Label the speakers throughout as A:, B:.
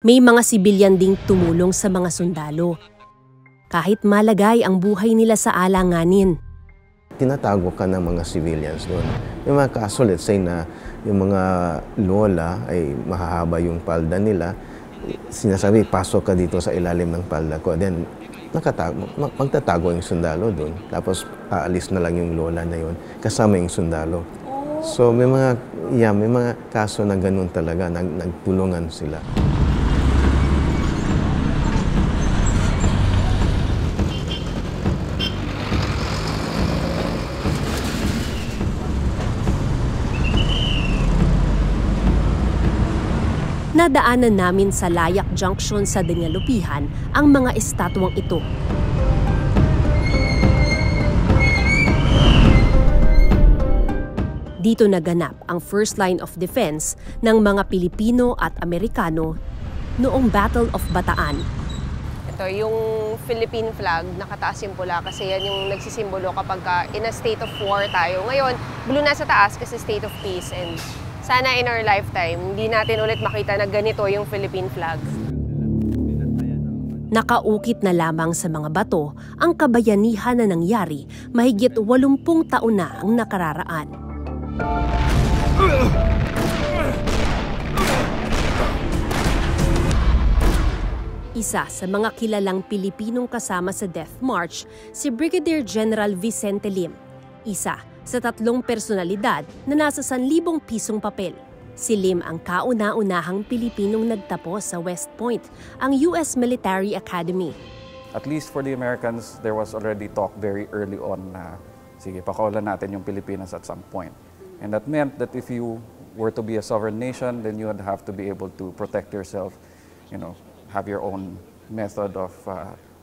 A: May mga sibilyan ding tumulong sa mga sundalo. Kahit malagay ang buhay nila sa alanganin.
B: Tinatago ka ng mga civilians doon. Yung mga kaso, let's say na yung mga lola ay mahahaba yung palda nila, sinasabi, pasok ka dito sa ilalim ng palda ko. Then, magtatago yung sundalo doon. Tapos, aalis na lang yung lola na yun, kasama yung sundalo. So, may mga kaso na ganun talaga, nagtulungan sila.
A: Nadaanan namin sa Layak Junction sa Dingalupihan ang mga estatwang ito. Dito naganap ang first line of defense ng mga Pilipino at Amerikano noong Battle of Bataan.
C: Ito yung Philippine flag, nakataas yung pula kasi yan yung nagsisimbolo kapag in a state of war tayo. Ngayon, blue na sa taas kasi state of peace, and sana in our lifetime, hindi natin ulit makita na ganito yung Philippine flag.
A: Nakaukit na lamang sa mga bato ang kabayanihan na nangyari mahigit 80 taon na ang nakararaan. Isa sa mga kilalang Pilipinong kasama sa Death March, si Brigadier General Vicente Lim. Isa sa 3 personalidad na nasa 1,000 pisong papel. Si Lim ang kauna-unahang Pilipinong nagtapos sa West Point, ang US Military Academy.
D: At least for the Americans, there was already talk very early on na, sige, pakawalan natin yung Pilipinas at some point. And that meant that if you were to be a sovereign nation, then you would have to be able to protect yourself, have your own method of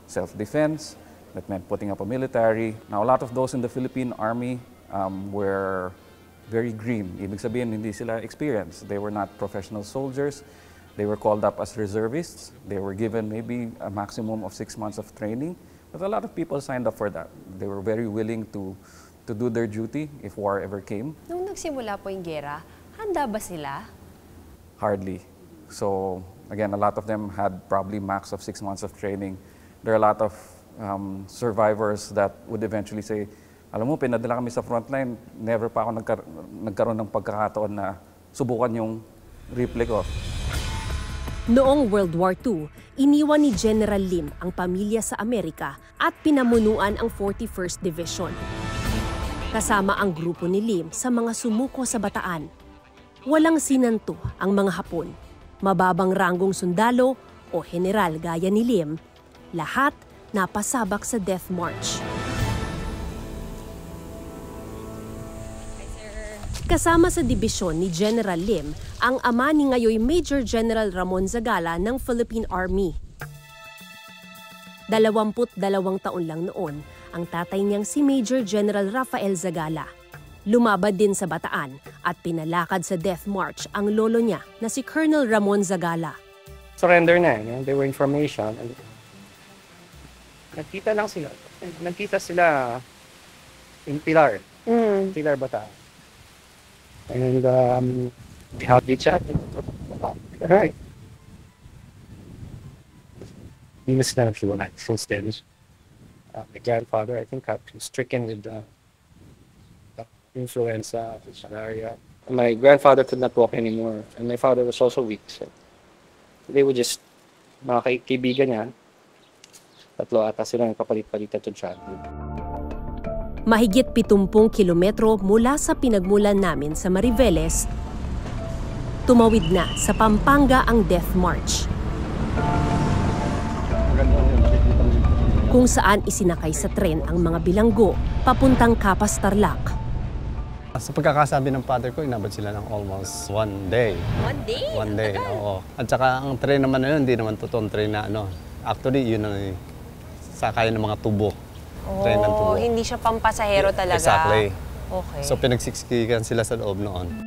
D: self-defense. That meant putting up a military. Now, a lot of those in the Philippine Army were very green. Ibig sabihin, hindi sila experienced. They were not professional soldiers. They were called up as reservists. They were given maybe a maximum of 6 months of training. But a lot of people signed up for that. They were very willing to do their duty if war ever came.
C: Nung nagsimula po yung gera, handa ba sila?
D: Hardly. So, again, a lot of them had probably max of 6 months of training. There are a lot of survivors that would eventually say, alam mo, pinadala kami sa frontline, never pa ako nagkaroon ng pagkakataon na subukan yung replay ko.
A: Noong World War II, iniwan ni General Lim ang pamilya sa Amerika at pinamunuan ang 41st Division. Kasama ang grupo ni Lim sa mga sumuko sa Bataan. Walang sinanto ang mga Hapon. Mababang ranggong sundalo o general gaya ni Lim, lahat napasabak sa Death March. Kasama sa dibisyon ni General Lim ang ama ni ngayoy Major General Ramon Zagala ng Philippine Army. 22 taon lang noon ang tatay niyang si Major General Rafael Zagala. Lumabad din sa Bataan at pinalakad sa Death March ang lolo niya na si Colonel Ramon Zagala.
E: Surrender na, they were information. Nagkita lang sila. Nagkita sila in Pilar. Pilar, Bataan. And we had each other. All right. He was not a few since then. My grandfather, I think, was stricken with influenza in area. My grandfather could not walk anymore, and my father was also weak. So they would just, mga kaibigan niya, 3 ata sila nagpapalit-palitan to travel.
A: Mahigit 70 kilometro mula sa pinagmulan namin sa Mariveles, tumawid na sa Pampanga ang Death March. Kung saan isinakay sa tren ang mga bilanggo papuntang Capas, Tarlac.
F: Sa pagkakasabi ng father ko, inabot sila ng almost 1 day.
C: 1 day?
F: 1 day, oo. At saka ang tren naman na yun, hindi naman totoong tren na ano. Actually, yun ang sakay ng mga tubo.
C: Oh, hindi siya pampasahero talaga.
F: Exactly.
C: Okay.
F: So pinagsiksikan sila sa loob noon.